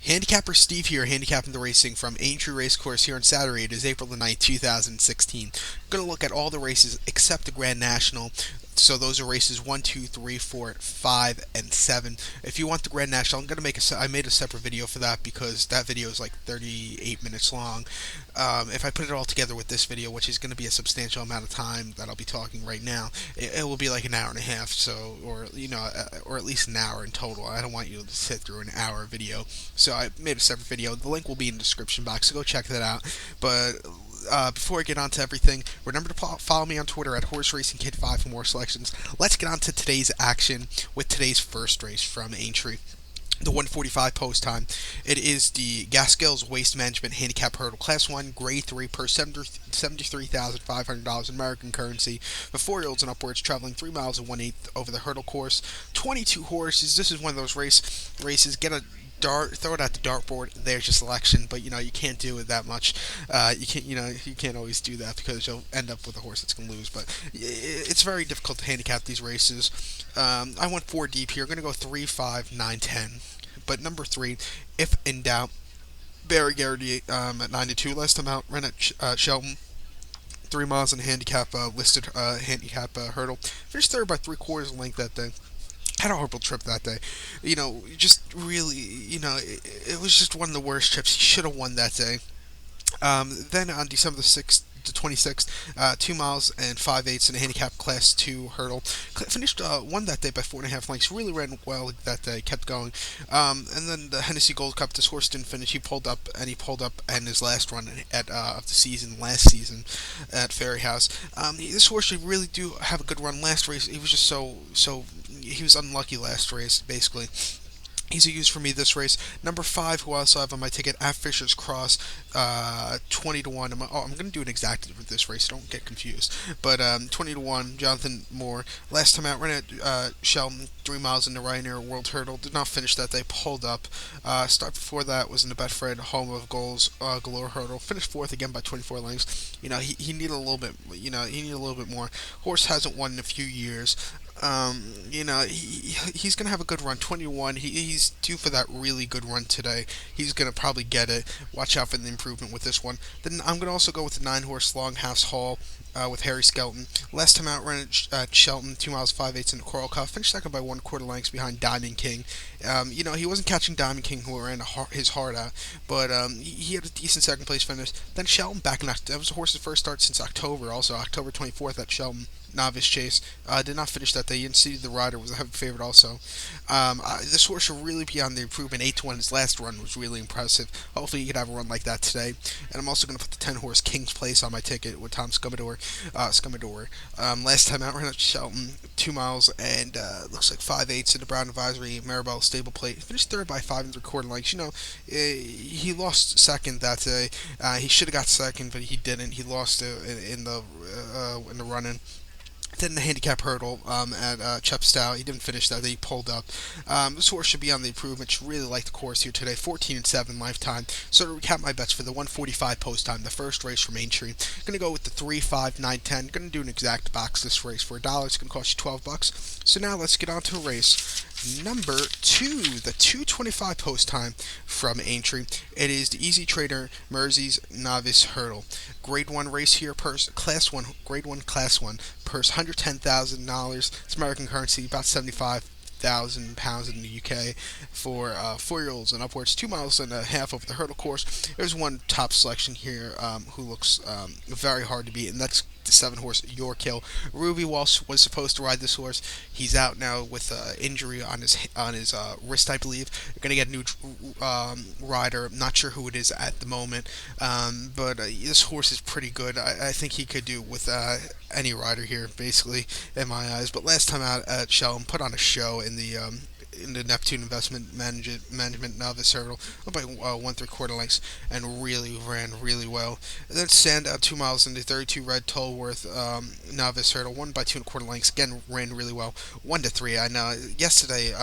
Handicapper Steve here, handicapping the racing from Aintree Racecourse here on Saturday. It is April the 9th, 2016. I'm going to look at all the races except the Grand National. So those are races 1, 2, 3, 4, 5, and 7. If you want the Grand National, I made a separate video for that because that video is like 38 minutes long. If I put it all together with this video, which is going to be a substantial amount of time that I'll be talking right now, it will be like an hour and a half. So, or at least an hour in total. I don't want you to sit through an hour video. So I made a separate video. The link will be in the description box, so go check that out. But before I get on to everything, remember to follow me on Twitter at HorseRacingKid5 for more selections. Let's get on to today's action with today's first race from Aintree. The 145 post time. It is the Gaskell's Waste Management Handicap Hurdle Class 1, Grade 3 per $73,500 in American currency for 4-year-olds and upwards, traveling 3 miles and 1/8 over the hurdle course. 22 horses. This is one of those races. Get a dart, throw it at the dartboard. There's your selection, but you can't do it that much. You can't always do that because you'll end up with a horse that's gonna lose. But it's very difficult to handicap these races. I went 4 deep here. I'm gonna go 3, 5, 9, 10. But number 3, if in doubt, Barry Garrity at 9-2. Last time out, ran at Shelton. 3 miles in handicap listed handicap hurdle. Finished third by 3/4 length that day. Had a horrible trip that day. Just really, it was just one of the worst trips. He should have won that day. Then on December the 6th to 26th, 2 miles and 5/8 in a handicap class 2 hurdle. Finished won that day by 4.5 lengths. Really ran well that day. Kept going. And then the Hennessy Gold Cup. This horse didn't finish. He pulled up in his last run of the season last season at Ferry House. This horse should really do have a good run. Last race, he was just so he was unlucky last race basically. He's a use for me this race. Number 5, who I also have on my ticket, at Fisher's Cross, 20-1. I'm going to do an exacta with this race. Don't get confused. But 20-1, Jonathan Moore. Last time out, ran at Shelton, 3 miles in the Ryanair World Hurdle. Did not finish that day. Pulled up. Start before that was in the Betfred Home of Goals Galore Hurdle. Finished 4th again by 24 lengths. He needed a little bit. He needed a little bit more. Horse hasn't won in a few years. He's gonna have a good run. 21. He's due for that really good run today. He's gonna probably get it. Watch out for the improvement with this one. Then I'm gonna also go with the 9-horse Longhouse Hall with Harry Skelton. Last time out, ran at Shelton, 2 miles 5/8 in the Coral Cup. Finished second by 1/4 lengths behind Diamond King. He wasn't catching Diamond King, who ran his heart out, but he had a decent second place finish. Then Shelton back in October. That was the horse's first start since October. Also October 24th at Shelton. Novice chase. Did not finish that day. You can see the rider was a heavy favorite also. This horse should really be on the improvement. 8-1. His last run was really impressive. Hopefully he could have a run like that today. And I'm also going to put the 10-horse King's Place on my ticket with Tom Scumador. Last time out, ran at Shelton, 2 miles and looks like 5/8 in the Brown Advisory Maribel Stable Plate. Finished third by 5 3/4 lengths. He lost second that day. He should have got second, but he didn't. He lost in the run-in. Then the handicap hurdle at Chepstow. He didn't finish that. He pulled up. This horse should be on the improvement. Should really like the course here today. 14-7 lifetime. So to recap my bets for the 145 post time, the first race from Aintree, going to go with the 3, 5, 9, 10. Going to do an exact box this race for $1. It's going to cost you $12. So now let's get on to race number 2, the 225 post time from Aintree. It is the Easy Trader Mersey's Novice Hurdle. Grade 1 race here, Class 1, Grade 1, Class 1, purse $110,000. It's American currency, about 75,000 pounds in the UK for 4-year-olds and upwards. 2 miles and a half over the hurdle course. There's one top selection here who looks very hard to beat, and that's the 7-horse York Hill. Ruby Walsh was supposed to ride this horse. He's out now with injury on his wrist, I believe. They're gonna get a new rider. I'm not sure who it is at the moment, but this horse is pretty good. I think he could do with any rider here, basically, in my eyes. But last time out at Shelton, put on a show in the Neptune Investment Management Novice Hurdle by 1 3/4 lengths and really ran really well. And then Sandow 2 miles in the 32 Red Tollworth Novice Hurdle, 1 by 2 1/4 lengths, again ran really well. 1-3. I know yesterday,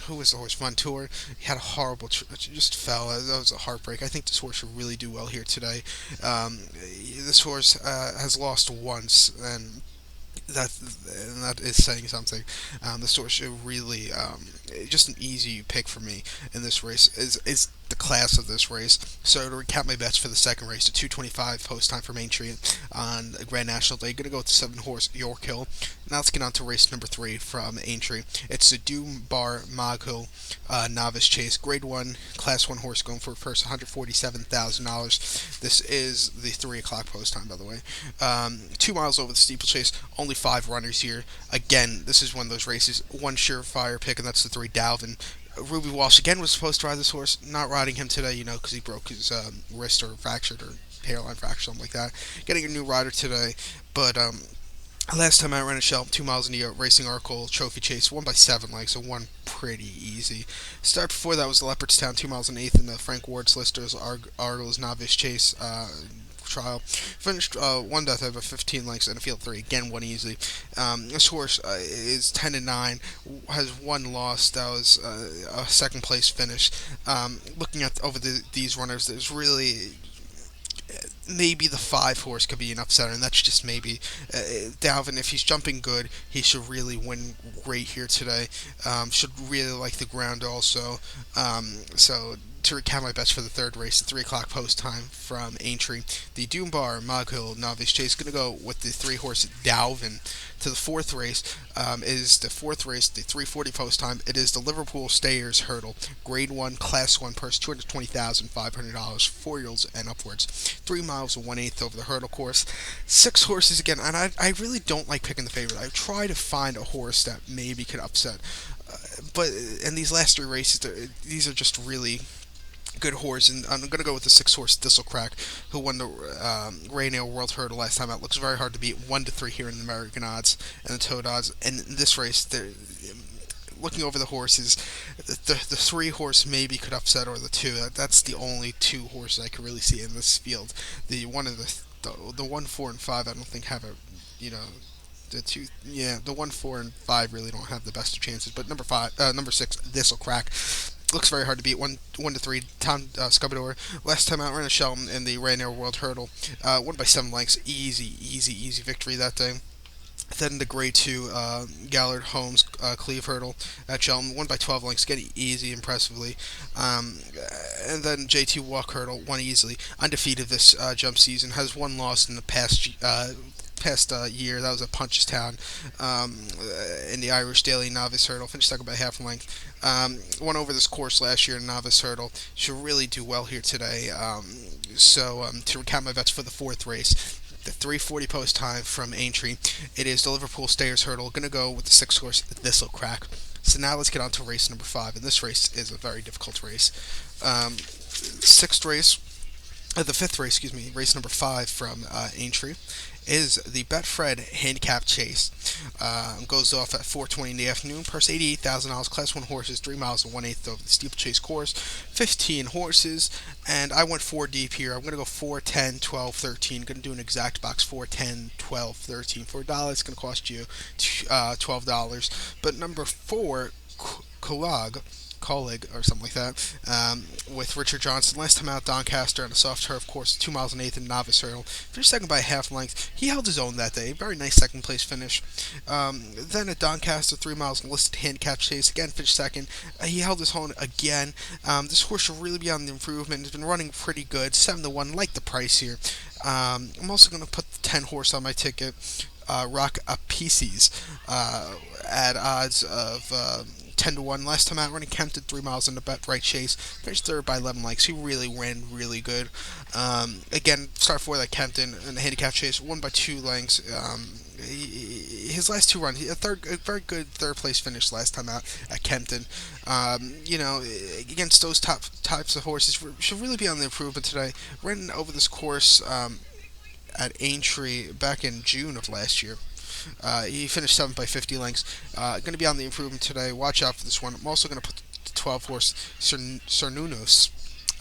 who was the horse? Montour. He had a horrible just fell. That was a heartbreak. I think this horse should really do well here today. This horse has lost once, and that is saying something. This horse should really just an easy pick for me in this race is the class of this race. So to recap my bets for the second race, the 2:25 post time from Aintree on Grand National Day. Gonna go with the 7 horse York Hill. Now let's get on to race number 3 from Aintree. It's the Doom Bar Mog Hill Novice Chase, Grade 1, Class 1 horse going for first $147,000. This is the 3 o'clock post time, by the way. 2 miles over the steeplechase, only 5 runners here. Again, this is one of those races, one surefire pick, and that's the 3 Dalvin. Ruby Walsh again was supposed to ride this horse, not riding him today, because he broke his wrist or fractured or hairline fracture, something like that. Getting a new rider today, but last time I ran a shell, 2 miles in the Racing Oracle Trophy Chase, won by 7 lengths, so won pretty easy. Start before that was the Leopardstown, 2 miles in 8th in the Frank Ward Solicitor's Argos Novice Chase trial. Finished one death over 15 lengths in a field 3. Again, won easily. This horse is 10-9, has one loss. That was a second place finish. Looking at over these runners, there's really maybe the 5 horse could be an upsetter, and that's just maybe. Dalvin, if he's jumping good, he should really win great here today. Should really like the ground also. So to recap my bets for the third race, the 3 o'clock post time from Aintree, the Doom Bar Mog Hill Novice Chase, going to go with the 3 horse Dalvin. To the fourth race is the fourth race, the 3:40 post time. It is the Liverpool Stayers Hurdle, Grade 1, Class 1 purse, $220,500, 4-year-olds and upwards. 3 miles and 1/8 over the hurdle course. 6 horses again, and I really don't like picking the favorite. I try to find a horse that maybe could upset. But in these last 3 races, these are just really good horse, and I'm going to go with the 6 horse Thistlecrack, who won the Raynale World Hurdle last time out. Looks very hard to beat, 1-3 here in the American odds and the Toad odds. And in this race, looking over the horses, the 3 horse maybe could upset, or the 2. That's the only 2 horses I could really see in this field. The 1, 4, and 5, I don't think have a, the 1, 4, and 5 really don't have the best of chances. But number 6, Thistlecrack. Looks very hard to beat. 1-3. Tom Scubador. Last time out, ran a shell in the Raynale World Hurdle. Won by 7 lengths. Easy victory that day. Then the Grade 2 Gallard Holmes Cleve Hurdle at Shelton, won by 12 lengths, getting easy impressively. And then JT Walk Hurdle, won easily. Undefeated this jump season, has one loss in the past year. That was at Punchestown in the Irish Daily Novice Hurdle. Finished second by half a length. Won over this course last year in Novice Hurdle. Should really do well here today. To recap my bets for the fourth race, the 3:40 post time from Aintree, it is the Liverpool Stayers Hurdle. Going to go with the 6 horse Thistlecrack. So now let's get on to race number 5, and this race is a very difficult race. The fifth race, race number 5 from Aintree, is the Betfred Handicap Chase. Goes off at 4:20 in the afternoon. Purse $88,000. Class 1 horses, 3 miles and 1/8 over the steeplechase course. 15 horses, and I went 4 deep here. I'm gonna go 4, 10, 12, 13. Gonna do an exact box: 4, 10, 12, 13. For $1, it's gonna cost you $12. But number 4, Colleague or something like that, with Richard Johnson. Last time out, Doncaster on a soft turf course, 2 miles and 1/8 in Novice Hurdle. Finished second by a half length. He held his own that day. Very nice second place finish. Then at Doncaster, 3 miles listed handicap chase. Again, finished second. He held his own again. This horse should really be on the improvement. He's been running pretty good. 7-1. Like the price here. I'm also going to put the 10 horse on my ticket. Rock Up Pieces at odds of 10-1. Last time out, running Kempton, 3 miles in the bet right chase. Finished third by 11 lengths. He really ran really good. Again, start for that Kempton in the handicap chase, won by 2 lengths. His last 2 runs, a very good third place finish last time out at Kempton. Against those types of horses, should really be on the improvement today. Ran over this course at Aintree back in June of last year. He finished 7th by 50 lengths. Going to be on the improvement today. Watch out for this one. I'm also going to put the 12 horse Cernunos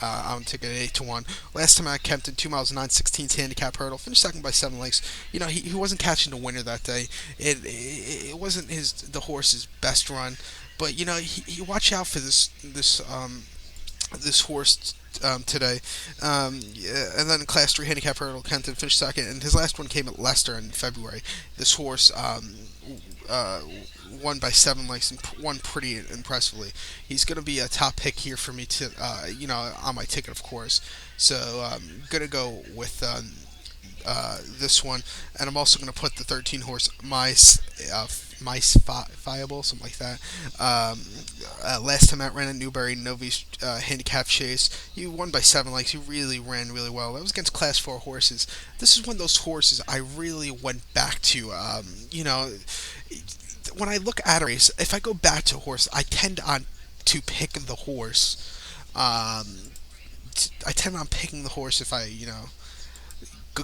on ticket at 8-1. Last time at Kempton, 2 miles and 9/16 handicap hurdle. Finished second by 7 lengths. He wasn't catching the winner that day. It wasn't the horse's best run, but he watch out for this horse today. And then Class 3 handicap hurdle, Kenton finished second, and his last one came at Leicester in February. This horse won by 7 lengths and won pretty impressively. He's going to be a top pick here for me to, on my ticket, of course. So going to go with this one, and I'm also going to put the 13 horse Mice Fiable, something like that. Last time out, ran at Newbury Novi's handicap chase. He won by 7 lengths. He really ran really well. That was against Class 4 horses. This is one of those horses I really went back to. When I look at a race, if I go back to a horse, I tend on to pick the horse. Um, I tend on picking the horse if I,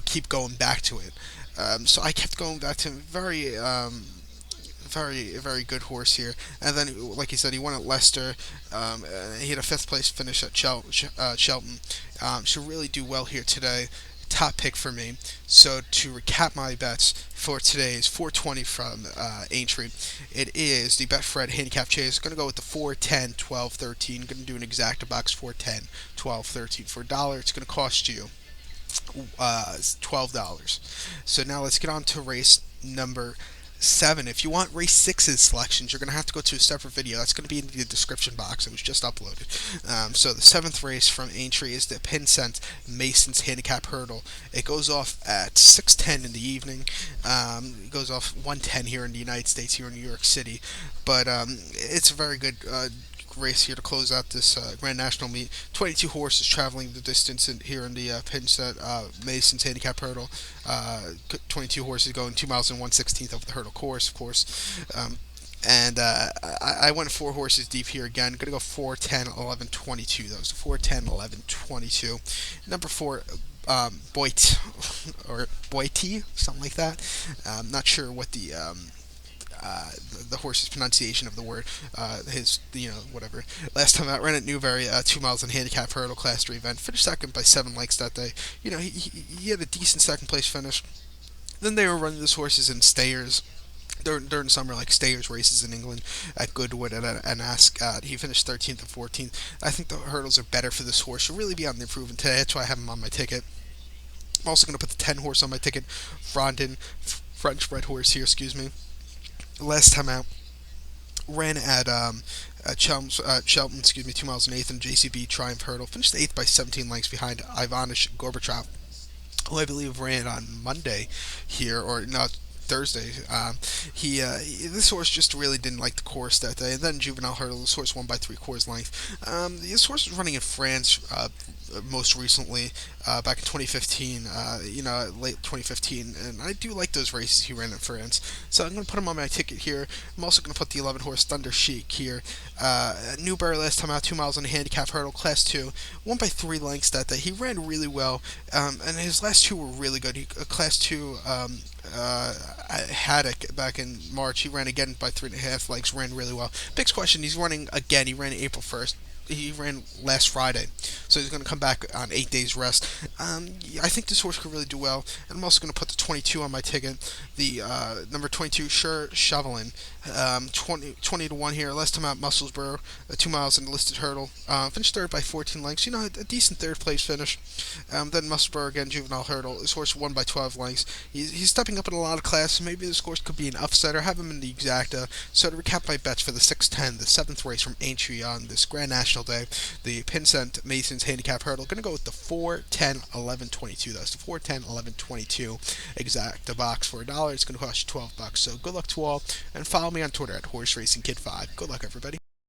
keep going back to it. So I kept going back to him. Very good horse here. And then, like you said, he won at Leicester. He had a fifth place finish at Shelton. Should really do well here today. Top pick for me. So to recap my bets for today is 420 from Aintree. It is the Betfred handicap chase. Going to go with the 4, 10, 12, 13. Going to do an exacta box 4, 10, 12, 13 for $1. It's going to cost you $12. So now let's get on to race number 7. If you want race 6's selections, you're going to have to go to a separate video. That's going to be in the description box. It was just uploaded. So the 7th race from Aintree is the Pinsent Mason's Handicap Hurdle. It goes off at 6:10 in the evening. It goes off 1:10 here in the United States, here in New York City. But it's a very good race here to close out this Grand National meet. 22 horses traveling the distance here in the Pinsent Mason's Handicap Hurdle. 22 horses going 2 miles and 1/16 of the hurdle course, of course. And I went 4 horses deep here again. Going to go 4, 10, 11, 22. That was 4, 10, 11, 22. Number 4, Boit, or Boiti, something like that. I'm not sure what the horse's pronunciation of the word, whatever. Last time out, ran at Newbury, 2 miles in handicap hurdle class 3 event. Finished second by 7 lengths that day. He had a decent second place finish. Then they were running these horses in stayers. During summer, like stayers races in England at Goodwood and Ascot. He finished 13th and 14th. I think the hurdles are better for this horse. Should really be on the improvement today. That's why I have him on my ticket. I'm also going to put the 10 horse on my ticket. Frondin, French bred horse here, excuse me. Last time out, ran at Shelton, 2 miles and 8th, and JCB Triumph Hurdle. Finished 8th by 17 lengths behind Ivanish Gorbachev, who I believe ran on Monday here, or not Thursday. This horse just really didn't like the course that day. And then Juvenile Hurdle, this horse won by 3/4 length. This horse was running in France most recently, back in 2015. Late 2015, and I do like those races he ran in France. So I'm going to put him on my ticket here. I'm also going to put the 11 horse Thunder Sheik here. Newbury last time out, 2 miles on a handicap hurdle, class 2, won by 3 lengths that day. He ran really well, and his last 2 were really good. Class 2. Haddock back in March. He ran again by 3.5 lengths. Ran really well. Big question. He's running again. He ran April 1st. He ran last Friday, so he's going to come back on 8 days rest. I think this horse could really do well, and I'm also going to put the 22 on my ticket. The number 22, Sure Chevelin, 20 to 1 here. Last time out, Musselburgh, 2 miles in the listed hurdle. Finished third by 14 lengths. A decent third place finish. Then Musselburgh again, Juvenile Hurdle. This horse won by 12 lengths. He's stepping up in a lot of classes. Maybe this horse could be an upsetter. Have him in the exacta. So to recap my bets for the 6:10, the 7th race from Aintree on this Grand National Day, the Pinsent Mason's Handicap Hurdle. Going to go with the 4, 10, 11, 22. That's the 4, 10, 11, 22 exacta box for $1. It's going to cost you $12. So good luck to all, and follow me on Twitter at Horse Racing Kid 5. Good luck, everybody.